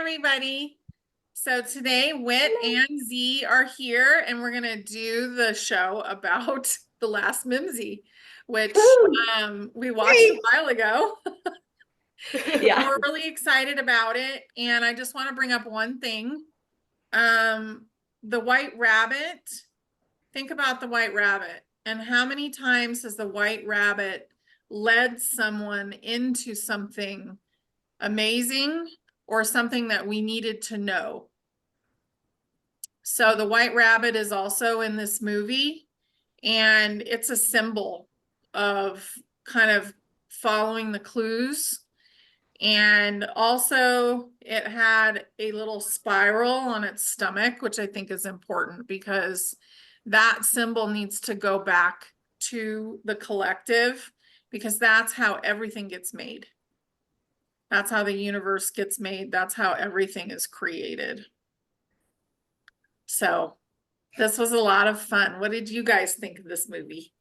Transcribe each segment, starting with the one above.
everybody. So today, Whit and Z are here, and we're gonna do the show about The Last Mimsy, which Woo! we watched a Yay! while ago. And Yeah. we're really excited about it. And I just want to bring up one thing. Um, the White Rabbit. Think about the White Rabbit, and how many times has the White Rabbit led someone into something amazing or something that we needed to know? So the White Rabbit is also in this movie, and it's a symbol of kind of following the clues. And also it had a little spiral on its stomach, which I think is important because that symbol needs to go back to the collective, because that's how everything gets made. That's how the universe gets made. That's how everything is created. So this was a lot of fun. What did you guys think of this movie?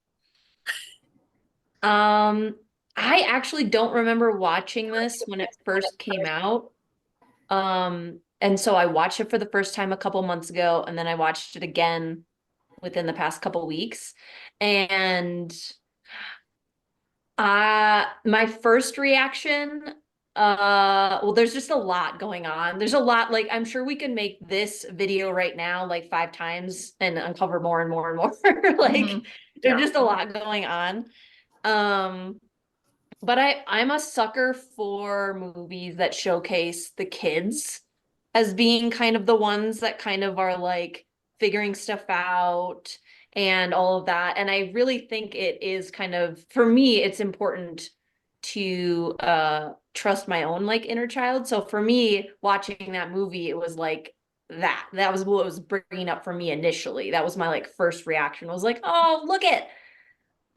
Um, I actually don't remember watching this when it first came out. And so I watched it for the first time a couple months ago, and then I watched it again within the past couple weeks. And my first reaction, well, there's just a lot going on. There's a lot, like I'm sure we could make this video right now like 5 times and uncover more and more and more. Like there's Yeah. just a lot going on. Um, but I'm a sucker for movies that showcase the kids as being kind of the ones that kind of are like figuring stuff out and all of that. And I really think it is kind of, for me, it's important to trust my own like inner child. So for me, watching that movie, it was like that was what was bringing up for me initially. That was my like first reaction, was like, oh, look at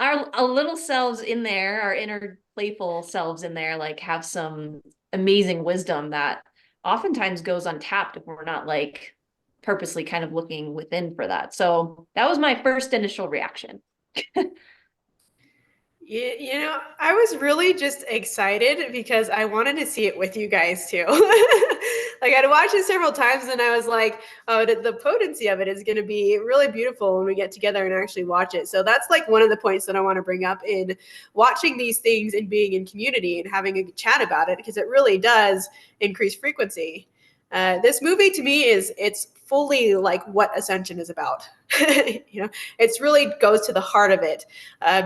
our little selves in there, our inner playful selves in there, like have some amazing wisdom that oftentimes goes untapped if we're not like purposely kind of looking within for that. So that was my first initial reaction. I was really just excited because I wanted to see it with you guys too. Like I'd watched it several times and I was like, oh, the potency of it is going to be really beautiful when we get together and actually watch it. So that's like one of the points that I want to bring up in watching these things and being in community and having a chat about it, because it really does increase frequency. This movie to me it's fully like what ascension is about. It's really goes to the heart of it,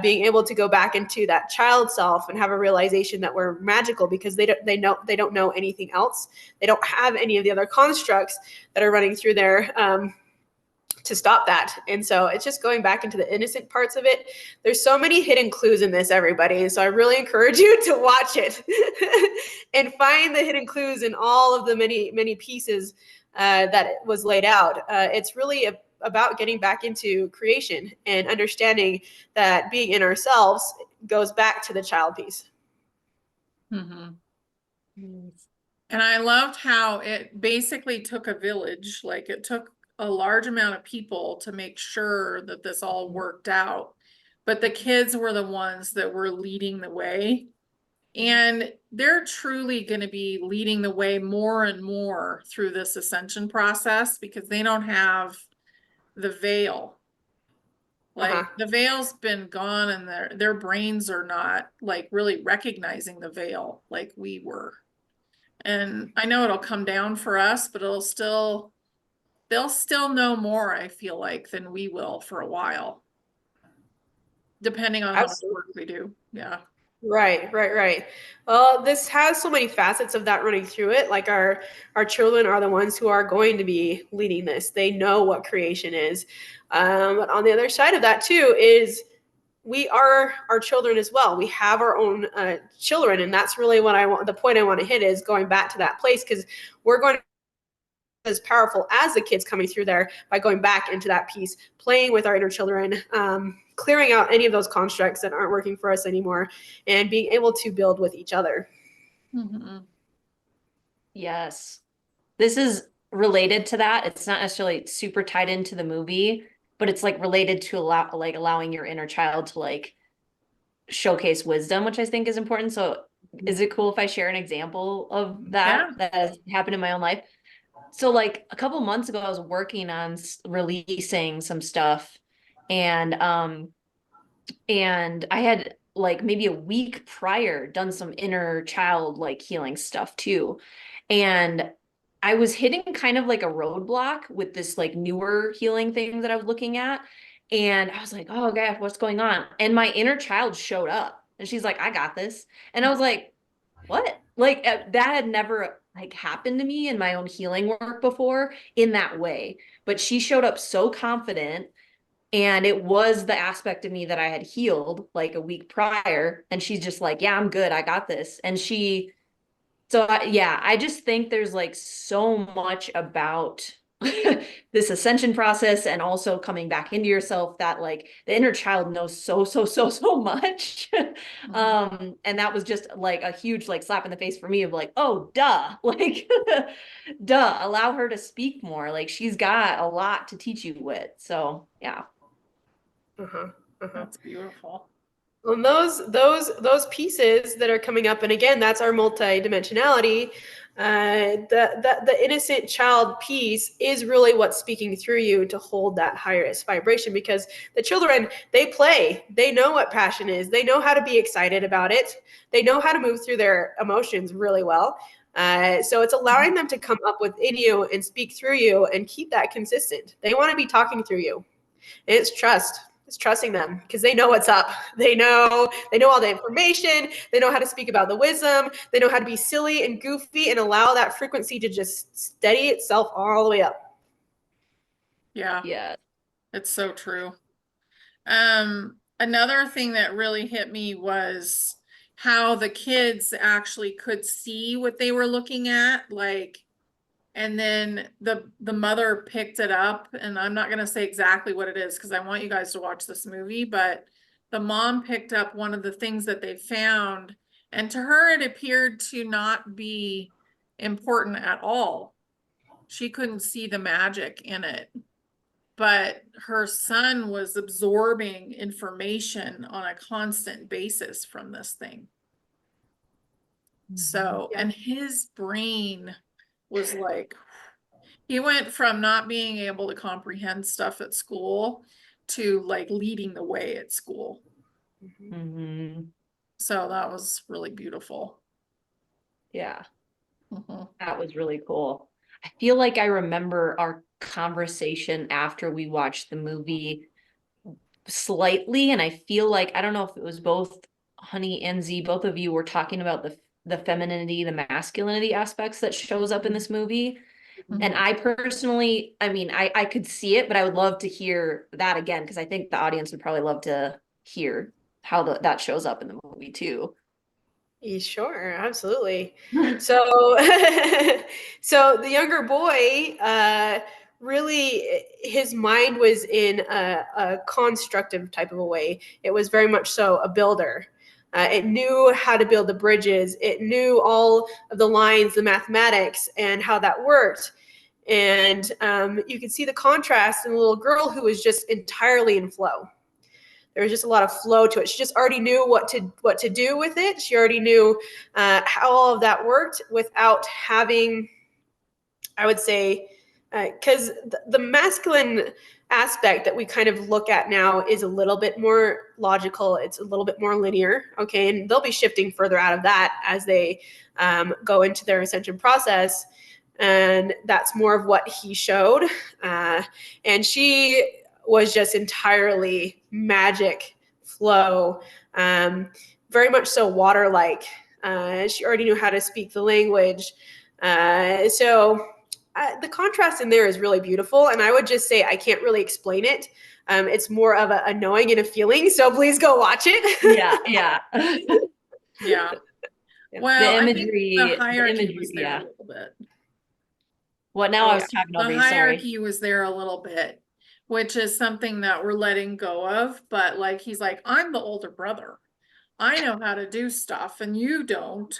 being able to go back into that child self and have a realization that we're magical because they don't know anything else. They don't have any of the other constructs that are running through there to stop that. And so it's just going back into the innocent parts of it. There's so many hidden clues in this, everybody. And so I really encourage you to watch it and find the hidden clues in all of the many pieces that it was laid out. It's really about getting back into creation and understanding that being in ourselves goes back to the child piece. Mm-hmm. And I loved how it basically took a village, like it took a large amount of people to make sure that this all worked out. But the kids were the ones that were leading the way. And they're truly going to be leading the way more and more through this ascension process, because they don't have the veil. Like Uh-huh. the veil's been gone, and their brains are not like really recognizing the veil like we were. And I know it'll come down for us, but they'll still know more, I feel like, than we will for a while, depending on how much work Absolutely. we do. Yeah. Right. Well, this has so many facets of that running through it. Like our children are the ones who are going to be leading this. They know what creation is. But on the other side of that too is we are our children as well. We have our own children, and that's really what I want. The point I want to hit is going back to that place, because we're going to be as powerful as the kids coming through there by going back into that piece, playing with our inner children, clearing out any of those constructs that aren't working for us anymore, and being able to build with each other. Mm-hmm. Yes. This is related to that. It's not necessarily super tied into the movie, but it's like related to allowing your inner child to like showcase wisdom, which I think is important. So is it cool if I share an example of Yeah. that has happened in my own life? So like a couple months ago, I was working on releasing some stuff, and I had like maybe a week prior done some inner child like healing stuff too. And I was hitting kind of like a roadblock with this like newer healing thing that I was looking at. And I was like, oh gosh, what's going on? And my inner child showed up and she's like, I got this. And I was like, what? Like that had never like happened to me in my own healing work before in that way. But she showed up so confident, and it was the aspect of me that I had healed like a week prior. And she's just like, yeah, I'm good. I got this. And yeah, I just think there's like so much about this ascension process and also coming back into yourself that like the inner child knows so much. And that was just like a huge like slap in the face for me of like, oh, duh, like, duh, allow her to speak more. Like she's got a lot to teach you with. So yeah. Uh-huh. Uh-huh. That's beautiful. And those pieces that are coming up, and again, that's our multidimensionality. The innocent child piece is really what's speaking through you to hold that highest vibration, because the children, they play, they know what passion is, they know how to be excited about it, they know how to move through their emotions really well. So it's allowing them to come up within you and speak through you and keep that consistent. They want to be talking through you. And it's trust. It's trusting them because they know what's up. They know all the information. They know how to speak about the wisdom. They know how to be silly and goofy and allow that frequency to just steady itself all the way up. Yeah. Yeah. It's so true. Another thing that really hit me was how the kids actually could see what they were looking at, like, and then the mother picked it up, and I'm not going to say exactly what it is because I want you guys to watch this movie, but the mom picked up one of the things that they found, and to her it appeared to not be important at all. She couldn't see the magic in it, but her son was absorbing information on a constant basis from this thing. So, Yeah. and his brain was like, he went from not being able to comprehend stuff at school to like leading the way at school. Mm-hmm. So that was really beautiful. Yeah. Mhm. That was really cool. I feel like I remember our conversation after we watched the movie slightly, and I feel like I don't know if it was both Honey and Z, both of you were talking about the femininity, the masculinity aspects that shows up in this movie. And I personally, I mean, I could see it, but I would love to hear that again because I think the audience would probably love to hear how that shows up in the movie too. Sure, absolutely. So, so the younger boy, really, his mind was in a constructive type of a way. It was very much so a builder. It knew how to build the bridges. It knew all of the lines, the mathematics, and how that worked. And you could see the contrast in the little girl who was just entirely in flow. There was just a lot of flow to it. She just already knew what to do with it. She already knew how all of that worked without having, I would say, because the masculine aspect that we kind of look at now is a little bit more logical. It's a little bit more linear. Okay, and they'll be shifting further out of that as they go into their ascension process. And that's more of what he showed. And she was just entirely magic flow, very much so water-like. She already knew how to speak the language. So the contrast in there is really beautiful. And I would just say I can't really explain it. It's more of a knowing and a feeling. So please go watch it. Yeah, yeah. Yeah. Yeah. Well, The I think imagery, the hierarchy was there yeah. a little bit. What now? Oh, I yeah. was talking The over you, sorry. hierarchy was there a little bit, which is something that we're letting go of. But like, he's like, I'm the older brother. I know how to do stuff and you don't.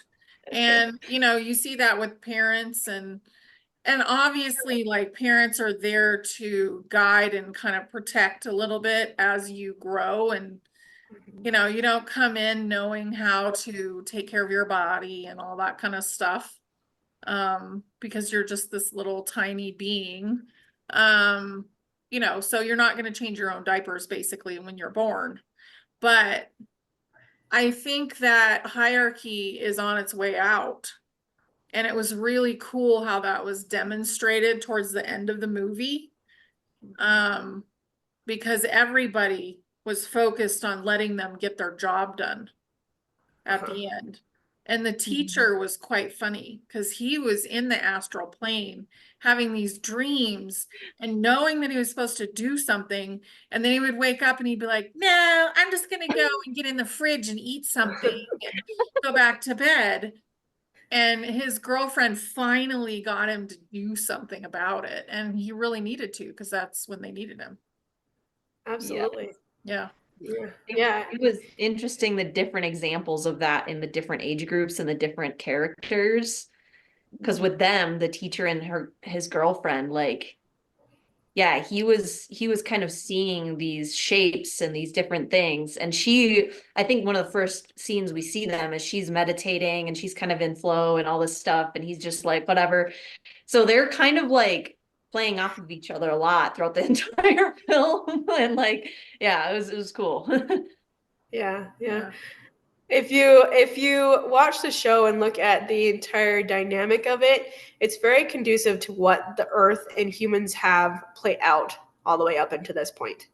And, you know, you see that with parents, and obviously like parents are there to guide and kind of protect a little bit as you grow. And You know, you don't come in knowing how to take care of your body and all that kind of stuff. Because you're just this little tiny being. You know, so you're not going to change your own diapers basically when you're born. But I think that hierarchy is on its way out. And it was really cool how that was demonstrated towards the end of the movie. Because everybody was focused on letting them get their job done at the end. And the teacher was quite funny because he was in the astral plane having these dreams and knowing that he was supposed to do something. And then he would wake up and he'd be like, no, I'm just going to go and get in the fridge and eat something and go back to bed. And his girlfriend finally got him to do something about it. And he really needed to because that's when they needed him. Absolutely. Yeah. Yeah. It was interesting the different examples of that in the different age groups and the different characters. Because with them, the teacher and his girlfriend, like, yeah, he was kind of seeing these shapes and these different things. And I think one of the first scenes we see them is she's meditating and she's kind of in flow and all this stuff. And he's just like, whatever. So they're kind of like playing off of each other a lot throughout the entire film. And like, yeah, it was cool. Yeah. Yeah. If you watch the show and look at the entire dynamic of it, it's very conducive to what the Earth and humans have played out all the way up until this point.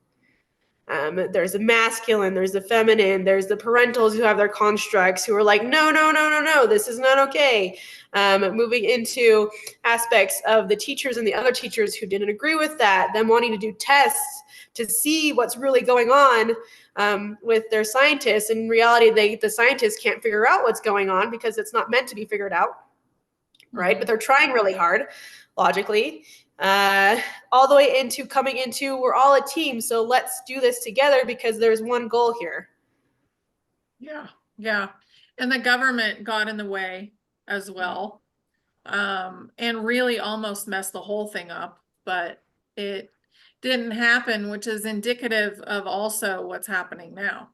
There's the masculine, there's the feminine, there's the parentals who have their constructs who are like, no, no, no, no, no, this is not okay. Moving into aspects of the teachers and the other teachers who didn't agree with that, them wanting to do tests to see what's really going on with their scientists. In reality, the scientists can't figure out what's going on because it's not meant to be figured out, right? But they're trying really hard, logically. All the way into coming into we're all a team, so let's do this together because there's one goal here. Yeah. And the government got in the way as well. And really almost messed the whole thing up, but it didn't happen, which is indicative of also what's happening now.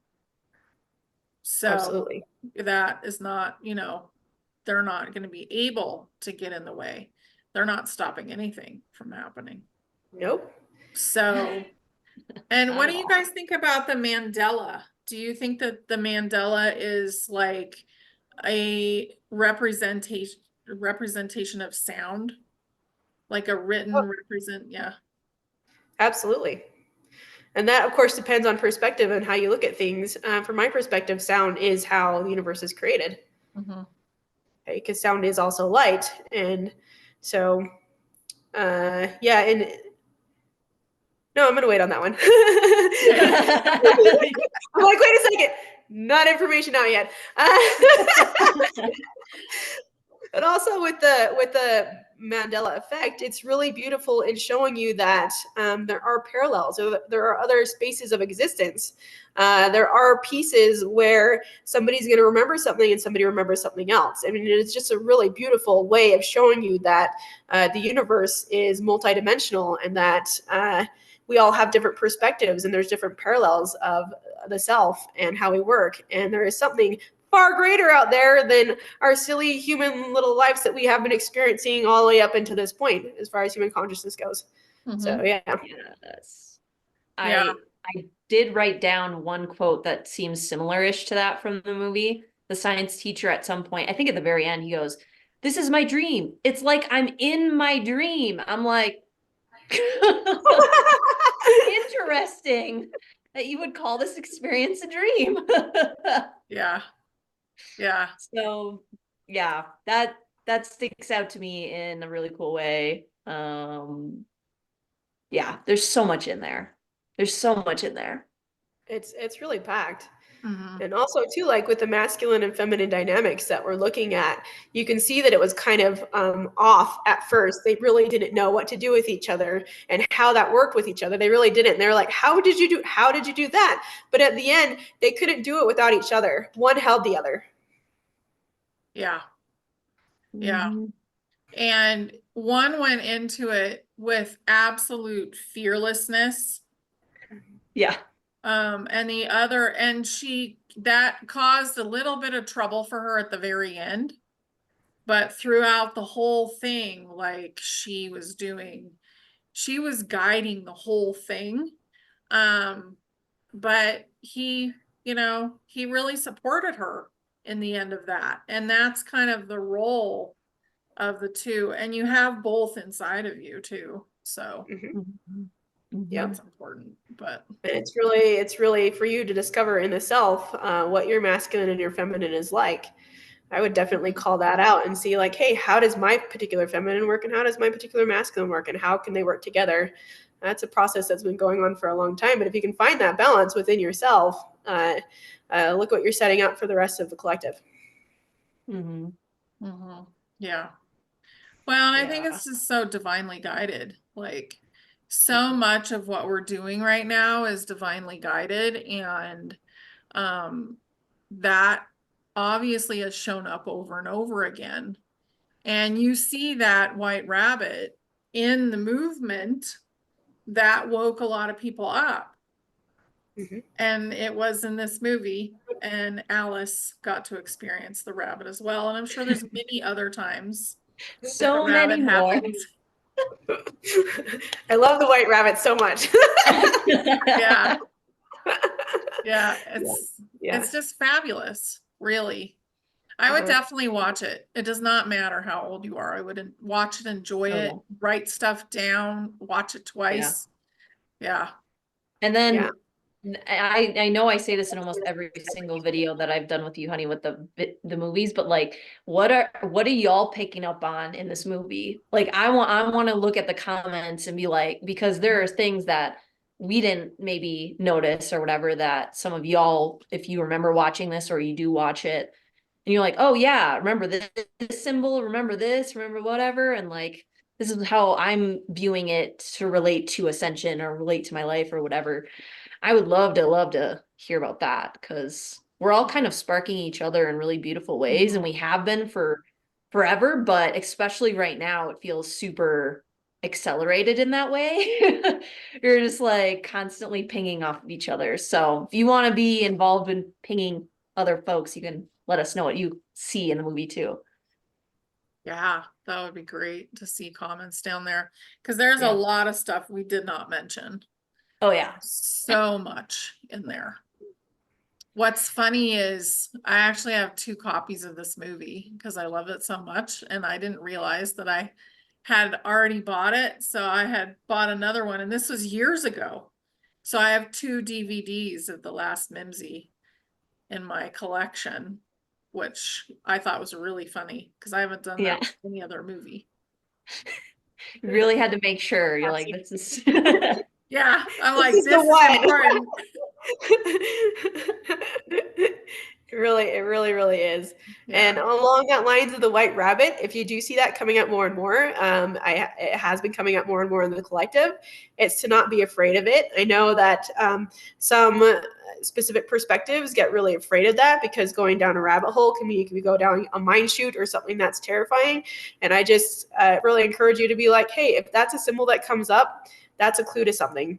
So Absolutely. that is not, you know, they're not going to be able to get in the way. They're not stopping anything from happening. Nope. So, and what do you guys think about the Mandela? Do you think that the Mandela is like a representation of sound? Like a written yeah. Absolutely. And that, of course, depends on perspective and how you look at things. From my perspective, sound is how the universe is created. Mm-hmm. Okay, because sound is also light. And so, yeah, and no, I'm going to wait on that one. I'm like, wait a second. Not information out yet. But also with the Mandela effect, it's really beautiful in showing you that there are parallels. There are other spaces of existence. There are pieces where somebody's going to remember something and somebody remembers something else. I mean, it's just a really beautiful way of showing you that the universe is multidimensional and that we all have different perspectives and there's different parallels of the self and how we work. And there is something far greater out there than our silly human little lives that we have been experiencing all the way up until this point, as far as human consciousness goes. Mm-hmm. So yeah. Yes. Yeah. I did write down one quote that seems similar-ish to that from the movie. The science teacher at some point, I think at the very end, he goes, "This is my dream. It's like I'm in my dream." I'm like, interesting that you would call this experience a dream. Yeah. So yeah, that sticks out to me in a really cool way. Yeah, there's so much in there. It's It's really packed. Mm-hmm. And also too, like with the masculine and feminine dynamics that we're looking at, you can see that it was kind of off at first. They really didn't know what to do with each other and how that worked with each other. They really didn't. They were like, how did you do that? But at the end, they couldn't do it without each other. One held the other. Yeah. And one went into it with absolute fearlessness. Yeah. And the other, and that caused a little bit of trouble for her at the very end. But throughout the whole thing, like she was guiding the whole thing. But he really supported her in the end of that. And that's kind of the role of the two. And you have both inside of you too. So Yep. that's important. But And it's really for you to discover in the self what your masculine and your feminine is like. I would definitely call that out and see like, hey, how does my particular feminine work and how does my particular masculine work and how can they work together? That's a process that's been going on for a long time. But if you can find that balance within yourself, look what you're setting up for the rest of the collective. Yeah. Well, I think Yeah. it's just so divinely guided. Like so much of what we're doing right now is divinely guided, and that obviously has shown up over and over again. And you see that white rabbit in the movement that woke a lot of people up. And it was in this movie, and Alice got to experience the rabbit as well. And I'm sure there's many other times that the So many rabbit more. happens. I love the white rabbit so much. Yeah. Yeah, Yeah. it's just fabulous, really. I would definitely watch it. It does not matter how old you are. I would watch it, enjoy it, write stuff down, watch it twice. Yeah. And then I know I say this in almost every single video that I've done with you, honey, with the movies, but like, what are y'all picking up on in this movie? Like, I want to look at the comments and be like, because there are things that we didn't maybe notice or whatever that some of y'all, if you remember watching this or you do watch it, and you're like, oh yeah, remember this symbol, remember this, remember whatever, and like, this is how I'm viewing it to relate to Ascension or relate to my life or whatever. I would love to hear about that because we're all kind of sparking each other in really beautiful ways, and we have been for forever, but especially right now, it feels super accelerated in that way. You're just like constantly pinging off of each other. So if you want to be involved in pinging other folks, you can let us know what you see in the movie too. Yeah, that would be great to see comments down there because there's a lot of stuff we did not mention. Oh yeah. So much in there. What's funny is I actually have 2 copies of this movie because I love it so much, and I didn't realize that I had already bought it. So I had bought another one, and this was years ago. So I have 2 DVDs of The Last Mimsy in my collection, which I thought was really funny because I haven't done that with any other movie. You really had to make sure. You're like, this is yeah, I'm like, this is this is important. It really is. Yeah. And along that lines of the white rabbit, if you do see that coming up more and more, it has been coming up more and more in the collective. It's to not be afraid of it. I know that some specific perspectives get really afraid of that because going down a rabbit hole can mean you can go down a mine chute or something that's terrifying. And I just really encourage you to be like, hey, if that's a symbol that comes up, that's a clue to something.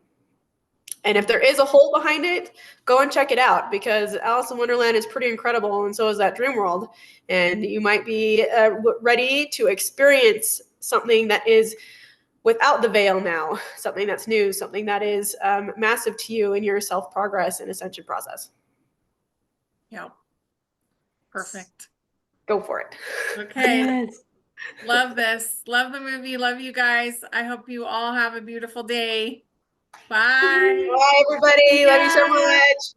And if there is a hole behind it, go and check it out because Alice in Wonderland is pretty incredible, and so is that dream world. And you might be ready to experience something that is without the veil now, something that's new, something that is massive to you in your self-progress and ascension process. Yeah. Perfect. Go for it. Okay. Yes. Love this. Love the movie. Love you guys. I hope you all have a beautiful day. Bye. Bye, everybody. Love you so much.